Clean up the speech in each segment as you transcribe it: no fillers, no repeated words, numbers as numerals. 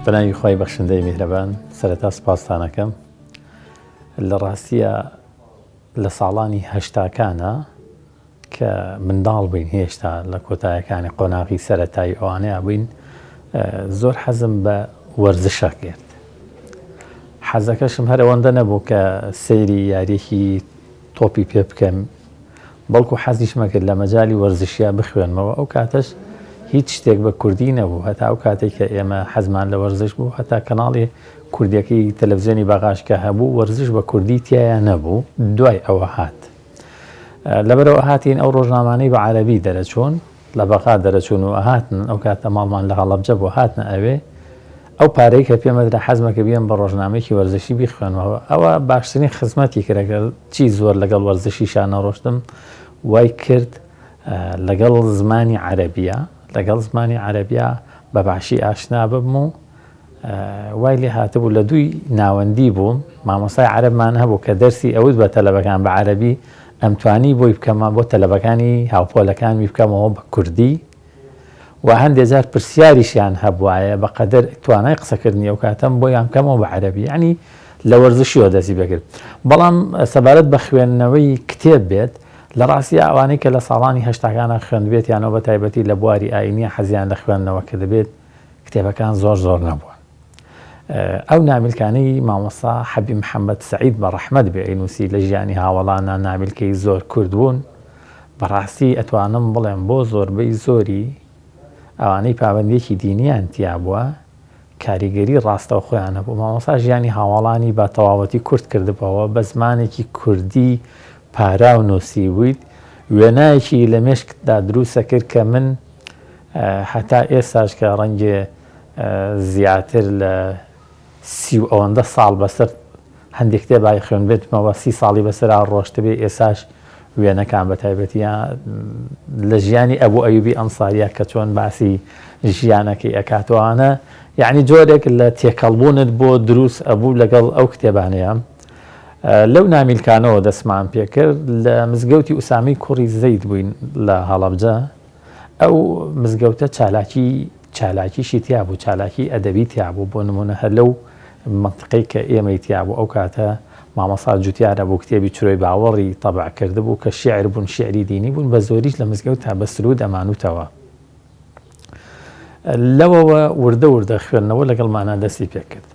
بەناوی خۆی بەخشندەی میهرەبان سەرەتا سوپاستانەکەم لە ڕاستیە لە ساڵانی هەشتاکانە کە منداڵ بووین هێشتا لە کۆتاییەکانی قۆناغی سەرەتایی ئەوانەیە بووین زۆر حەزم بە وەرزشە کرد. حەزەکەشم هەر ئەوەندە نەبوو کە سەیری یاریەکی تۆپی پێ بکەم، بەڵکو حەزیشمە کرد لە مەجای وەرزشیە بخوێنمەوە. ئەو کاتەش هیچ شتێک بە کوردی نەبوو، هەتا ئەو کاتێک کە ئێمە حەزمان لە وەرزش بوو، هەتا کەناڵی کوردیەکەی تەلەڤیزیۆنی بەغاشکە هەبوو وەرزش بە کوردی تایە نەبوو. دوای ئەوە هات، لەبەرەوە هاتین ئەو ڕۆژنامانەی بە عەرەبی دەرەچوون لە بەغا دەرەچوون و هاتن ئەو کاتە ماڵمان لە هەڵەبجە بوو هاتنە ئەوێ ئەو پارەی کە پێمەدرا حەزمەکە بیەم بە ڕۆژنامەیەکی وەرزشی بیخوێنمەوە. ئەوە باشترین خزمەتی کرێگە چی زۆر لەگەڵ وەرزشیشان نەڕۆشتم وای کرد لەگەڵ زمانی عەرەبیە بە باشی ئاشنا ببم و وای لێ هاتبوو لە دوی ناوەندی بووم. مامۆستای عەرەبمان هەبوو کە دەرسی ئەوت بە تەلەبەکان بە عەرەبی ئەمتوانی بۆی بکەمە بۆ تەلەبەکانی هاوپۆلەکانی بکەمەوە بە کوردی و هەندێک جار پرسیاریشیان هەبوایە بەقەدەر توانای قسەکردنی ئەو کاتەم بۆیان بکەمەوە بە عەرەبی، یعنی لە وەرزشیەوە دەستی بەکرد. بەڵام سەبارەت بە خوێندنەوەی کتێب بێت لە ڕاستی ئەوانەی کە لە ساڵانی هەشتاکانە خوێندبێت یانەوە بە تایبەتی لە بواری ئاینیە حەزیان لە خوێندنەوە کە دەبێت کتێبەکان زۆر نەبوون. ئەو نامیلکانەی مامۆستا حەبیب محەممەد سەعید بە ڕەحمەت بێ ئەینوسی لە ژیانی هاوڵانە نامیلکەی زۆر کورد بوون. بەڕاستی ئەتوانم بڵێم بۆ زۆربەی زۆری ئەوانەی پابەندێکی دینیان تیا بووە کاریگەری ڕاستە و خۆیان هەبوو. مامۆستا ژیانی هاوڵانی بە تەواوەتی کورد کردبەوە بە زمانێکی کوردی پارا و نووسی بوویت. وێنایەکی لە مێشکدا دروستە کرد کە من هەتا ئێستاش کە ڕەنگێ زیاتر لە 30 ئەوەندە ساڵ بەسەر هەندێک کتێبای خوێن بێتمەوە 30 ساڵی بەسەرا ڕۆشتە بێ ئێساش وێنەکان بە تایبەتیان لە ژیانی ئەبوو ئەیوبی ئەنساریە کە چۆن باسی ژیانەکەی ئەکاتوانە، یعنی جۆرێک لە تێکەڵبوونت بۆ دروست ئەبوو لەگەڵ ئەو کتێبانەیە. لەو نامیلکانەوە دەستمان پێکرد لە مزگەوتی ئوسامی کوڕی زەید بووین لە هەڵەبجە. ئەو مزگەوتە چالاکیشی تیا بوو، چالاکی ئەدەبی تیا بوو. بۆ نمونە هەر لەو منتقەی کە ئێمەی تیا بوو ئەو کاتە مامۆستا جوتیارە بوو کتێبی چرۆی باوەڕی تەبع کرده بوو کە شیعر بوون، شیعری دینی بوون، بە زۆریش لە مزگەوت تا بە سرود ئەمانوتەوە. لەوەوە وردە خوێندنەوە لەگەڵمانە دەستی پێکرد.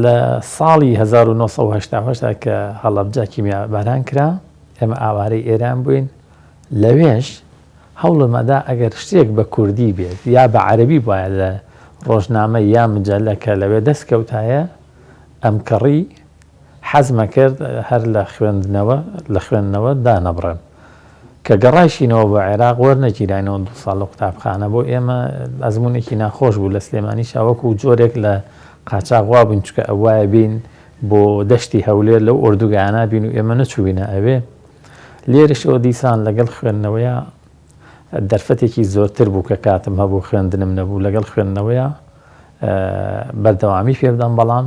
لە ساڵی 1970 کە هەڵەبجە کیمیاباران کرا ئێمە ئاوارەی ئێران بووین، لەوێش هەوڵمەدا ئەگەر شتێک بە کوردی بێت یا بە عەرەبی وایە لە ڕۆژنامە یا مجەلە کە لەوێ دەستکەوتایە ئەم کەڕی حەزمە کرد هەر لە خوێندنەوە دانەبڕن. کە گەڕایشینەوە بە عێراق وەرنەگیرانەوە 2 ساڵ لە قوتابخانە بۆ ئێمە ئەزمونێکی ناخۆش بوو لە سلێمانی شاوەکو جۆرێک لە قاچاغوا بووین چکە ئەوایە بین بۆ دەشتی هەولێر لەو ئۆردوگایانە بین و ئێمە نەچووینە ئەوێ. لێرش ئەو دیسان لەگەڵ خوێندنەوەیە دەرفەتێکی زۆرتر بوو کە کاتم هەبوو خوێندنم نەبوو لەگەڵ خوێندنەوەیە بەردەوامی پێ بدەم. بەڵام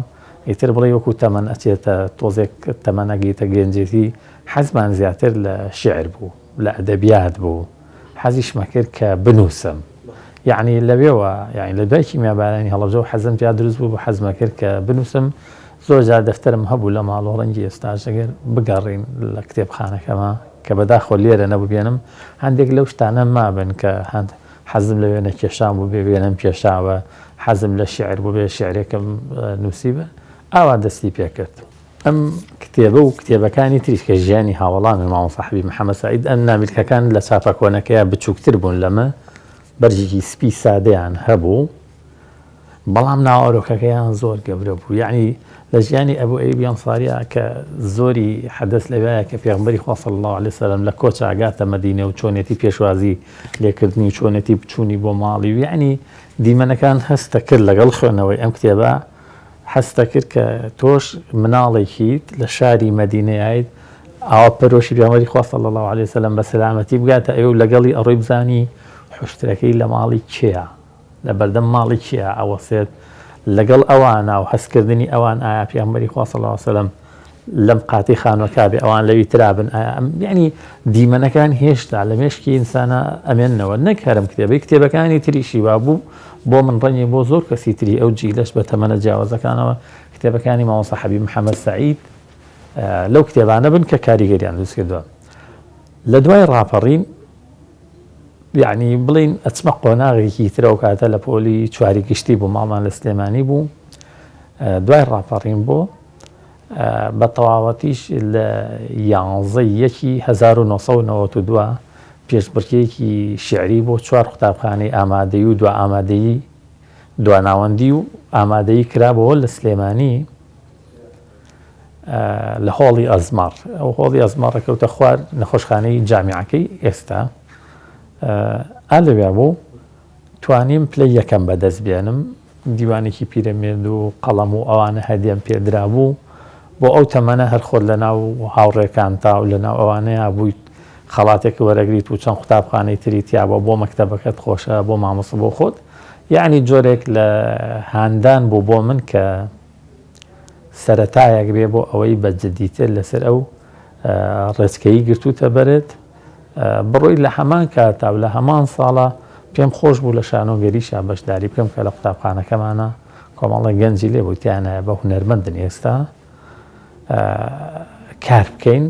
ئیتر بڵێ وەکو تەمەن ئەچێتە تۆزێک تەمەنەگەیتە گەنجێتی حەزمان زیاتر لە شیعر بوو، لە ئەدەبیات بوو. حەزیشمە کرد کە بنووسم، یعنی لەوێوە یعنی لە دوای کیمیابارانی هەڵەبجە و حەزم پیا دروست بوو بۆ حەزمە کرد کە بنووسم. زۆر جار دەفتەرم هەبوو لە ماڵ و ڕەنگی ئێستاش ئەگەر بگەڕین لە کتێبخانەکەمە کە بەداخۆ لێرە نەبووبێنم هەندێک لەو شتانە مابن کە حەزم لە وێنە کێشان بوو بێ وێنەم کێشاوە، حەزم لە شیعر بوو بێ شیعرێکم نووسیبە. ئاوا دەستی پێکرد. ئەم کتێبە و کتێبەکانی تریش کە ژیانی هاوڵان مامۆستا حەبیب محەممەد سەعید ئەم نامیلکەکان لە چاپە کۆنەکەیە بچووکتر بوون لەمە، بەرجێکی سپی سادەیان هەبوو، بەڵام ناوەڕۆکەکەیان زۆر گەورە بوو. یعنی لە ژیانی ئەبوو ئەیوبی ئەنساریە کە زۆری حەدەث لەوەیە کە پێغمبەری خوا صلی الله علیه وسلم لە کۆچ ئاگاتە مەدینە و چۆنێتی پێشوازی لێکردنی و چۆنێتی بچوونی بۆ ماڵی و یعنی دیمەنەکان هەستە کرد لەگەڵ خوێنەوەی ئەم کتێبە هەستە کرد کە تۆش مناڵێکیت لە شاری مەدینەیەیت ئاوا پەرۆشی پێغمبەری خوا صلی الله علیه وسلم بە سەلامەتی بگاتە ئەوێ و لەگەڵی ئەڕۆی بزانی حوشترەکەی لە ماڵی کێیە، لە بەردەم ماڵی کێیە ئەوەسێت لەگەڵ ئەوانە و هەستکردنی ئەوان ئایا پێغمبەری خوا صلی الله علیه وسلم لەم قاتی خانوەکە بێ ئەوان لەوی ترابن یعنی دیمەنەکان هێشتا لە مێشکی ئینسانە ئەمێننەوە نەک هەرم کتێبەکانی تریشی وا بوو بۆ من ڕەنگی بۆ زۆر کەسی تری ئەو جیلەش بە تەمەنە جیاوازەکانەوە کتێبەکانی مامۆستا حەبیب محەممەد سەعید لەو کتێبانە بن کە کاریگەریان دروست کردووە لە دوای ڕاپەڕین یعنی بڵین ئەچمە قۆناغێکی ترە و کاتە لە پۆلی چواری گشتی بوو ماڵمان لە سلێمانی بوو دوای ڕاپەڕین بۆ بە تەواوەتیش لە 11/1992 پێشبڕکێکی شعری بۆ 4 قوتابخانەی ئامادەیی و دو ئامادەیی دواناوەندی و ئامادەیی کرابەوە لە سلێمانی لە هۆڵی ئەزمار ئەو هۆڵی ئەزمار ڕێکەوتە خوار نەخۆشخانەی جامیعەکەی ئێستا لەوێ بوو توانیم پلەی یەکەم بەدەست بێنم دیوانێکی پیرەمێرد و قەڵەم و ئەوانە هەدیەم پێدرا بوو بۆ ئەو تەمەنە هەر خۆت لە ناو هاوڕێکان تا و لە ناو ئەوانەیە بوویت خەڵاتێک وەرەگریت و چەند قوتابخانەی تری تیابە بۆ مەکتەبەکەت خۆشە بۆ مامۆستا بۆ خۆت یعنی جۆرێک لە هاندان بوو بۆ من کە سەرەتایەک بێ بۆ ئەوەی بەجددیتر لەسەر ئەو ڕێچکەی گرتوتە بەرێت بڕۆی لە هەمان کاتا و لە هەمان ساڵە پێم خۆش بوو لە شانۆگەریشە بەشداری بکەم کە لە قوتابخانەکەمانە کۆمەڵی گەنجی لێ بوویتیانە بە هونەرمەندن ئێستا کار بکەین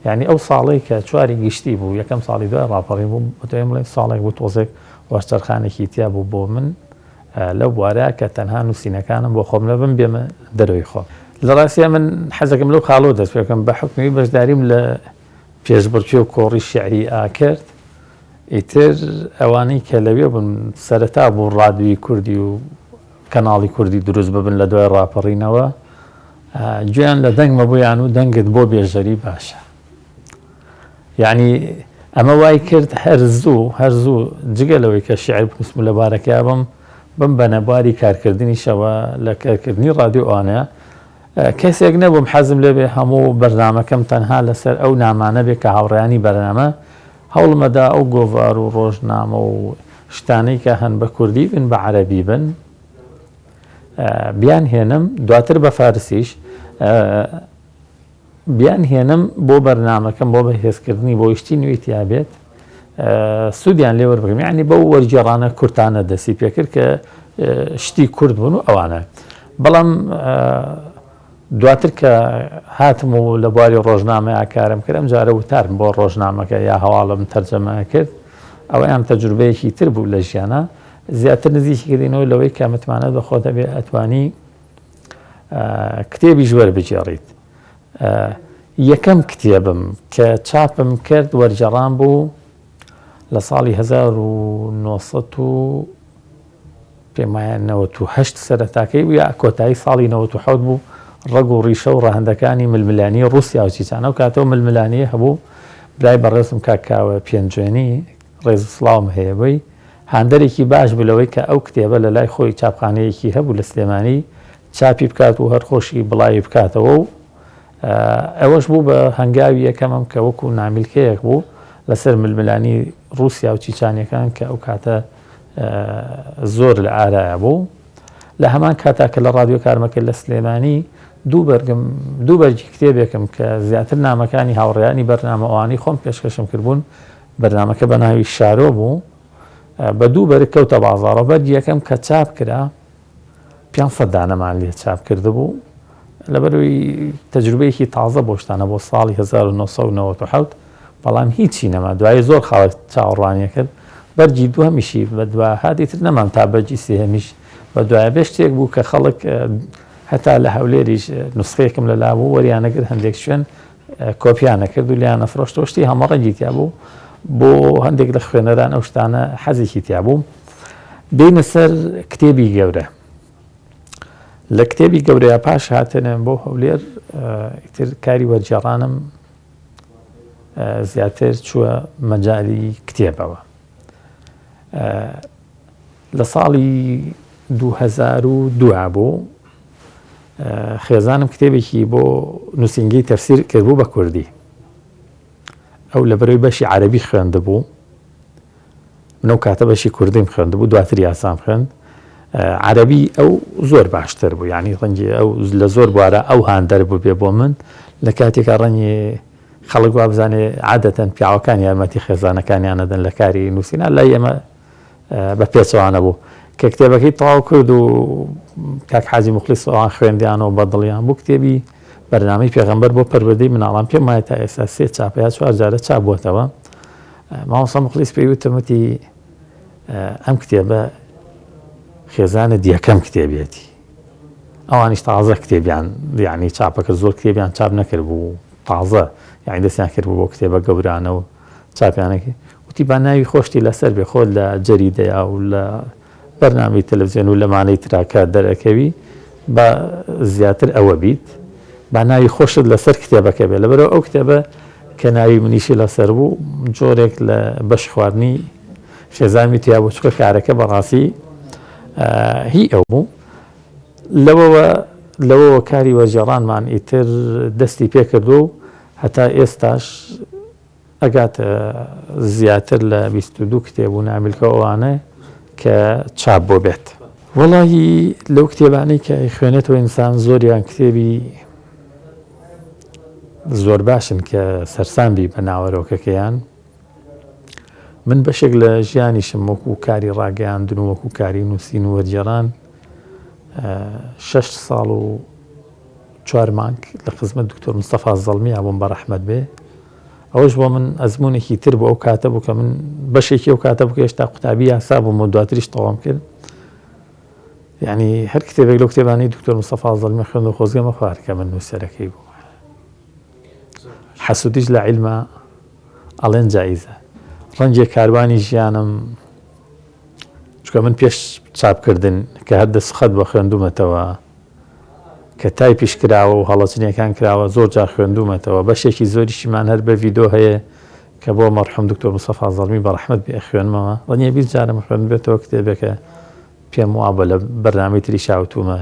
یعنی ئەو ساڵی کە چواری گشتی بوو یەکەم ساڵی دوای ڕاپەڕی بوو بڵێ ساڵێک بوو تۆزێک وەشتەرخانێکی تیا بوو بۆ من لەو بوارەیە کە تەنها نووسینەکانم بۆ خۆم لەبم بێمە دەرەوەی خۆم لە ڕاستیە من حەزەکەم لەو خاڵۆ دەست پێکەم بە حکمی بەشداریم لە پێشبڕکێ و کۆڕی شیعری ئاکرد ئیتر ئەوانەی کە لەوێ بوون سەرەتا بوو ڕادیۆی کوردی و کەناڵی کوردی دروست ببن لە دوای ڕاپەڕینەوە گوێیان لە دەنگمە بوویان و دەنگت بۆ بێژەری باشە یعنی ئەمە وای کرد هەرزوو جگەلەوەی کە شیعر بنووسم لە بارەکەی بم بە نەباری کارکردنیشەوە لە کارکردنی ڕادیۆ ئەوانەیە کەسێک نەبووم حەزم لێبێ هەموو بەرنامەکەم تەنها لەسەر ئەو نامانە بێ کە هاوڕێیانی بەرنامە هەوڵمەدا ئەو گۆڤار و ڕۆژنامە و شتانەی کە هەن بە کوردی بن بە عەرەبی بن بیان هێنم دواتر بە فارسیش بیان هێنم بۆ بەرنامەکەم بۆ بەهێزکردنی بۆ یشتی نوێتیا بێت سوودیان لێ وەربگرم یعنی بەو وەرگێڕانە کورتانە دەستی پێکرد کە شتی کورد بوون و ئەوانە بەڵام دواتر کە هاتم و لە بواری ڕۆژنامەیە کارم کردم جارە وتارم بۆ ڕۆژنامەکە یا هەواڵم تەرجەمە کرد ئەوەیان تەجروبەیەکی تر بوو لە ژیانە زیاتر نزیکی کردینەوە لەوەی کە متمانە بەخۆتە بێ ئەتوانی کتێبیش وەربگێڕیت یەکەم کتێبم کە چاپم کرد وەرجەڕان بوو لە ساڵی 1998 سەرەتاکەی بوو یا کۆتایی ساڵی 97 بوو ڕەگ و ڕیشە و ڕاهەندەکانی ململانی رووسیا و چیچانە و کاتەوە ململانیە هەبوو برای بەڕێزم کاکاوە پێنجێنی ڕێز سڵاوم هەیە بووی هاندەرێکی باش بلەوەی کە ئەو کتێبە لە لای خۆی چاپخانەیەکی هەبوو لە سلێمانی چاپی بکات و هەرخۆشی بڵاوی بکاتەوە و ئەوەش بوو بە هەنگاوی یەکەمم کە وەکو نامیلکەیەک بوو لەسەر ململانی رووسیا و چیچانیەکان کە ئەو کاتە زۆر لە ئارایە بوو لە هەمان کاتاکە لە ڕادیۆ کارمەکە لە سلێمانی دوو بەرگی کتێبێکم کە زیاتر نامەکانی هاوڕێیانی بەرنامە ئەوانی خۆم پێشکەشم کردبوون بەرنامەکە بە ناوی شارۆ بوو بە دوو بەرگ کەوتە بازاڕە بەرگی یەکەم کە چاپ کرا 500 دانەمان لێ چاپ کرده بوو لەبەروی تەجروبەیەکی تازە بۆ شتانە بۆ ساڵی 1997 بەڵام هیچی نەما دوای زۆر خاڵک چاوەڕوانیە کرد بەرگی دووەمیشی بە دوا هادیتر نەمان تا بەرگی سێهەمیش بە دوایە بێ شتێک بوو کە خەڵک هەتا لە هەولێریش نوسخەیەکم لە لابوو وەریانەگرت هەندێک شوێن کۆپیانە کرد و لیانە فرۆشتۆشتی هەمەڕەنگی تیا بوو بۆ هەندێک لە خوێنەران ئەو شتانە حەزێکی تیا بوو بینە سەر کتێبی گەورە لە کتێبی گەورەیە پاش هاتنێن بۆ هەولێر ئیتر کاری وەرجێڕانم زیاتر چووە مەجای کتێبەوە لە ساڵی 2002 بوو خێزانم کتێبێکی بۆ نووسینگەی تەفسیر کردبوو بە کوردی ئەو لە بەرەوەی بەشی عەرەبی خوێندبوو منە و کاتە بەشی کوردیم خوێندبوو دواتر یاسام خوێند عربی ئەو زۆر باشتر بوو، یعنی ڕەنگی ئەو لە زۆر بوارە ئەو هاندەر بوو بێ بۆ من لە کاتێکە ڕەنگی خەڵک وا بزانێ عادەتەن پیاوەکان یارمەتی خێزانەکانیان ئەدەن لە کاری نووسینە، لای ئێمە بە پێچەوانە بوو کە کتێبەکەی تەواو کرد و کاک حاجی مخلیس ئەوان خوێندیانەوە بەدڵیان بوو. کتێبی بەرنامەی پێغەمبەر بۆ پەروەردەی مناڵان پێم وایە تا ئێستا 3 چاپ یا 4 جارە چاپ بووەتەوە. مامۆستا مخلیس پێی وتمەتی ئەم کتێبە خێزانە دیەکەم کتێبێتی، ئەوانیش تازە کتێبیان یعنی چاپەکە زۆر کتێبیان چاپ نەکرد بوو تازە، یعنی دەستیان کرد بوو بۆ کتێبە گەورانە و چاپیانەکە. وتی با ناوی خۆشتی لەسەر بێ خۆت لە جەریدەیە و لە بەرنامەی تەلەڤیزیۆن و لەمانەی تراکە دەرەکەوی بە زیاتر ئەوە بیت، با ناوی خۆشت لەسەر کتێبەکە بێ. لەبەرەوە ئەو کتێبە کە ناوی منیشی لەسەر بوو جۆرێک لە بەش خواردنی خێزانی تیا بوو، چکە کارەکە بەڕاستی هی ئەو بوو. لەوەوە کاری وەرجێڕانمان ئیتر دەستی پێکردو و هەتا ئێستاش ئەگاتە زیاتر لە 22 کتێب و نامیلکە ئەوانە کە چاپ بۆ بێت. وەڵاهی لەو کتێبانەی کە خوێنێتەوە ئینسان زۆریان کتێبی زۆر باشن کە سەرسانبی بە ناوەرۆکەکەیان. من بەشێک لە ژیانیشم وەکو کاری ڕاگەیاندن و وەکو کاری نووسین و وەرجێڕان 6 ساڵ و 4 مانگ لە خزمەت دکتۆر مستەفا زەڵمی ئابووم بە ڕەحمەت بێ. ئەوەش بۆ من ئەزمونێکی تر بوو ئەو کاتە بوو کە من بەشێکی ئەو کاتە بوو کە هێشتا قوتابی یاسا بووم و دواتریش تەواوم کرد. یعنی هەر کتێبێک لەو کتێبانەی دکتۆر مستەفا زەڵمی خوێند و خۆزگەمە خوارد کە من نووسەرەکەی بوو. حەسوودیش لە عیلمە ئەڵێن جایزە. ڕەنگێک کاروانی ژیانم چکە من پێش چاپکردن کە هەر دەستخەت بە خوێندومەتەوە کە تایپیش کراوە و هەڵەچنیەکان کراوە زۆر جار خوێندومەتەوە. بەشێکی زۆریشیمان هەر بە ڤیدۆ هەیە کە بۆ مەرحوم دکتۆر مستەفا زەڵمی بە ڕەحمەت بێ خوێنمەوە. ڕەنگە 20 جارم خوێن بێتەوە کتێبێکە پێم وا بە لە بەرنامەی تری شاوتومە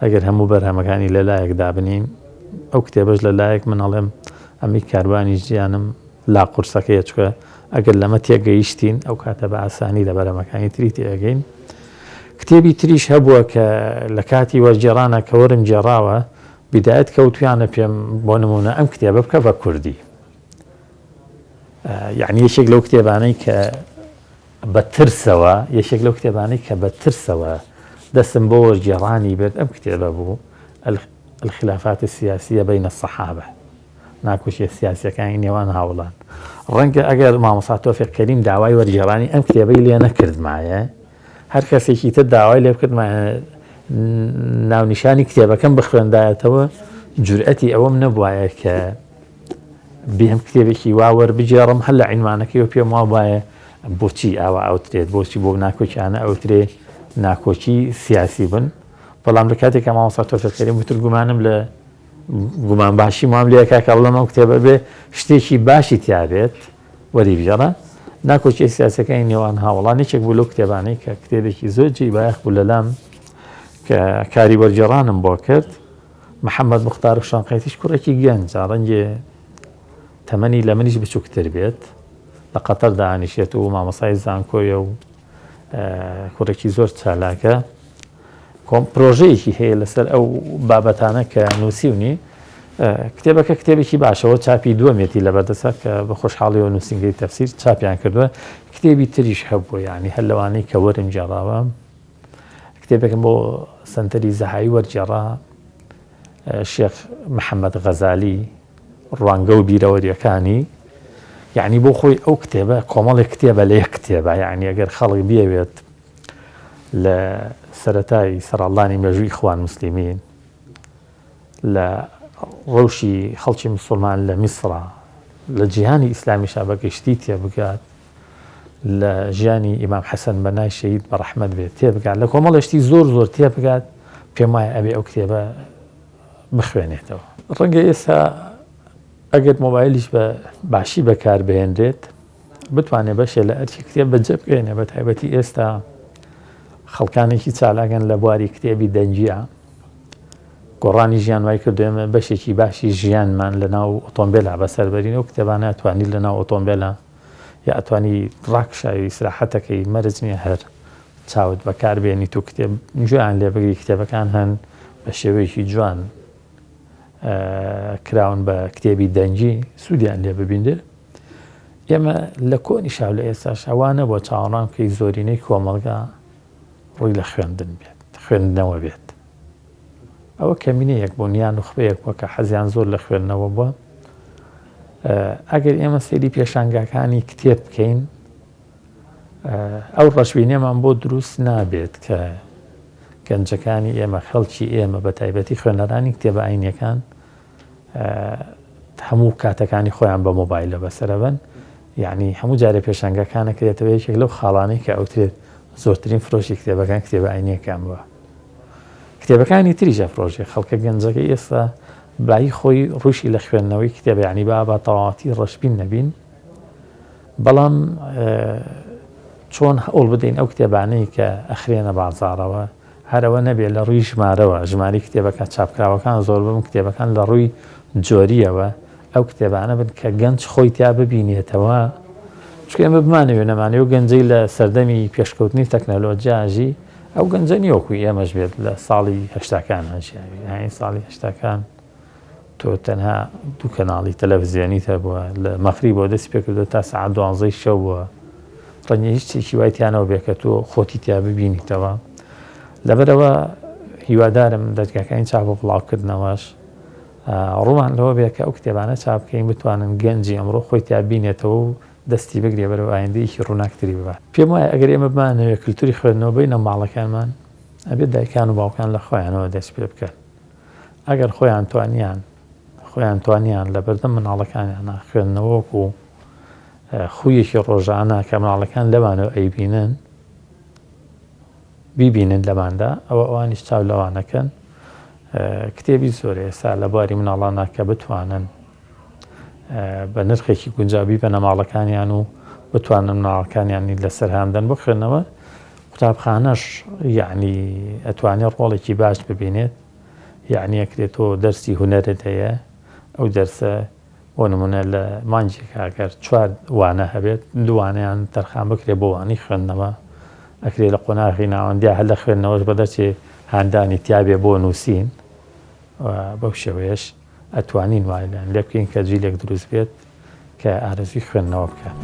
ئەگەر هەموو بەرهەمەکانی لەلایەک دابنین ئەو کتێبەش لەلایەک من ئەڵێم ئەمی کاروانی ژیانم لا قورسەکەیە، چکە ئەگەر لەمە تێگەیشتین ئەو کاتە بە ئاسانی لە بەرهەمەکانی تری تێگەین. کتێبی تریش هەبووە کە لە کاتی وەرجێڕانە کە وەرم جێڕاوە بیدایەت کەوتویانە پێم بۆ نمونە ئەم کتێبە بکە بە کوردی. یعنی یەکێک لەو کتێبانەی کە بە ترسەوە یەکێک لەو کتێبانەی کە بە ترسەوە دەستم بۆ وەرجێڕانی بێت ئەم کتێبە بوو الخلافات السیاسیە بین الصحابة، ناکۆچیە سیاسیەکانی نێوان هاوڵان. ڕەنگە ئەگەر مامۆستا تۆفیق کەریم داوای وەرجێڕانی ئەم کتێبەی لێ نەکردمایە، هەر کەسێکی تر داوای لێ بکردمایە ناونیشانی کتێبەکەم بخوێندایەتەوە جورئەتی ئەوەم نەبوایە کە بێم کتێبێکی وا وەربجێڕم هەر لە عینوانەکەیەوە پێم وایە بۆچی ئاوا ئەوترێت، بۆچی بۆ ناکۆچیانە ئەوترێ ناکۆچی سیاسی بن. بەڵام لە کاتێکە مامۆستا تۆفیق کەریم وتر گومانم لە گومان باشی مام لێ کاکە بڵێم ئەو کتێبە بێ شتێکی باشی تیابێت وەری بژێڕە ناکۆچی سیاسەکانی نێوان هاوڵان. یەکێک بوو لەو کتێبانەی کە کتێبێکی زۆر جێبایەخ بوو لەلام کە کاری وەرجێڕانم بۆ کرد. محەممەد موختار شانقەیتیش کوڕێکی گەنجە، ڕەنگێ تەمەنی لە منیش بچووکتر بێت، لە قەتەر دانیشێت و مامۆسای زانکۆیە و کوڕێکی زۆر چالاکە. پرۆژەیەکی هەیە لەسەر ئەو بابەتانە کە نووسیونی. کتێبەکە کتێبێکی باشەوە چاپی دووەمێتی لە بەردەسە کە بە خۆشحاڵیەوە نووسینگەی تەفسیر چاپیان کردووە. کتێبی تریش هەبووە، یعنی هەر لەوانەی کە وەرم جێڕاوە. کتێبێکم بۆ سەنتەری زەهایی وەرجێڕا شێخ محەممەد غەزالی ڕوانگە و بیرەوەریەکانی، یعنی بۆ خۆی ئەو کتێبە کۆمەڵێک کتێبە لە یەک کتێبە، یعنی ئەگەر خەڵک بیەوێت لە سەرەتای سەرەڵانی مێژووی خوان موسلیمین لە ڕەوشی خەڵکی موسڵمان لە میسرە لە جیهانی ئیسلامیشا بەگەشتی تێبگات، لە ژیانی ئیمام حەسەن بەنای شەهید بە ڕەحمەت بێت تێبگات، لە کۆمەڵێشتی زۆر زۆر تێبگات. پێم وایە ئەبێ ئەو کتێبە بخوێنێتەوە. ڕەنگە ئێستا ئەگەر مۆبایلیش بە باشی بەکار بهێنرێت بتوانێت بەشێ لە ئەرکی کتێب بەجێ بگەێنێ. بە تایبەتی ئێستا خەڵکانێکی چالاگەن لە بواری کتێبی دەنجیە گۆڕانی ژیان وای کردوێمە بەشێکی باشی ژیانمان لە ناو ئۆتۆمبیلە بەسەربەرین و کتێبانە ئەتوانی لە ناو ئۆتۆمبیلە یا ئەتوانی ڕاکشاوی ئیسراحەتەکەی مەرج نییە هەر چاوت بەکاربێنیت و کتێب جویان لێ بگری کتێبەکان هەن بە شێوەیەکی جوان کراون بە کتێبی دەنجی سوودیان لێ ببیندێ. ئێمە لە کۆنی شاو لە ئێستاش ئەوانە بۆ چاوەڕام کەی زۆرینەی کۆمەڵگا ڕووی لە خوێندن بێت خوێندنەوە بێت. ئەوە کەمینەیەک بوونیان و خوێیەک وە کە حەزیان زۆر لە خوێندنەوە بووە. ئەگەر ئێمە سەیری پێشانگاکانی کتێب بکەین ئەو ڕەشبینێمان بۆ دروست نابێت کە گەنجەکانی ئێمە خەڵکی ئێمە بە تایبەتی خوێنەرانی کتێبە ئاینیەکان هەموو کاتەکانی خۆیان بە مۆبایلە بەسەرەبن، یعنی هەموو جارە پێشانگاکانە کرێتەوە یەکێک لەو خاڵانەی کە ئەوترێت زۆرترین فرۆشی کتێبەکان کتێبە ئاینیەکان بووە. کتێبەکانی تریژە فرۆژی خەڵکە گەنجەکەی ئێستا بای خۆی ڕووشی لە خوێندنەوەی کتێبە، یعنی با تەواوەتی ڕەشبین نەبین، بەڵام چۆن هەوڵ بدەین ئەو کتێبانەی کە ئەخرێنە بازاڕەوە هەرەوە نەبێت لە ڕووی ژمارەوە ژماری کتێبەکە چاپکراوەکان زۆر بم کتێبەکان لە ڕووی جۆریەوە ئەو کتێبانە بن کە گەنج خۆی تیا ببینێتەوە. چکە ئێمە بمانەوێ نەمانێ و گەنجەی لە سەردەمی پێشکەوتنی تەکنەلۆجیاژی ئەو گەنجە نیوەکوی ئێمەش بێت لە ساڵی هەشتاکان هەژیاوی هاین ساڵی هەشتاکان تۆ تەنها دوو کەناڵی تەلەڤیزیۆنیت هەبووە لە مەخری بۆ دەستی پێکردو تا سەعات 12 شەو بووە، ڕەنگە هیچ شتێکی وای تیانەوە بێت کە تۆ خۆتی تیا ببینیتەوە. لەبەرەوە هیوادارم دەرگاکانی چاپ و بڵاوکردنەوەش ڕوومان لەوە بێت کە ئەو کتێبانە چاپ بکەین بتوانن گەنجی ئەمڕۆ خۆی تا بینێتەوە و دەستی بگرێ بەرەو ئایندەیەکی ڕووناکتری ببات. پێم وایە ئەگەر ئێمە بمانەوێت کللتوری خوێندنەوە بینە ماڵەکانمان ئەبێت دایکان و باوکان لە خۆیانەوە دەست پێ بکەن. ئەگەر خۆیان توانیان لە بەردەم مناڵەکانیان خوێندنەوەکو خویەکی ڕۆژانە کە مناڵەکان لەوانەوە ئەیبینن بیبینن لەماندا ئەوە ئەوانیش چاو لەوانەکەن. کتێبی زۆر ئێستا لە باری مناڵانە کە بتوانن بە نرخێکی گونجابی بە نەماڵەکانیان و بتوانن مناڵەکانیانی لەسەر هاندن بۆ خوێندنەوە. قوتابخانەش یعنی ئەتوانێت ڕۆڵێکی باش ببینێت، یعنی ئەکرێتەوە دەرسی هونەرت هەیە ئەو دەرسە بۆ نمونە لە مانجێکا ئەگەر 4 وانە هەبێت دووانیان تەرخان بکرێ بۆ وانی خوێندنەوە، ئەکرێت لە قۆناغی ناوەندیا هەر لە خوێندنەوەش بەدەچێ هاندانی تیابێ بۆ نووسین بەو شێوەیەش ئەتوانین وایلان لێ بکەین کە جیلێک دروست بێت کە ئارەزوی خوێندنەوە بکات.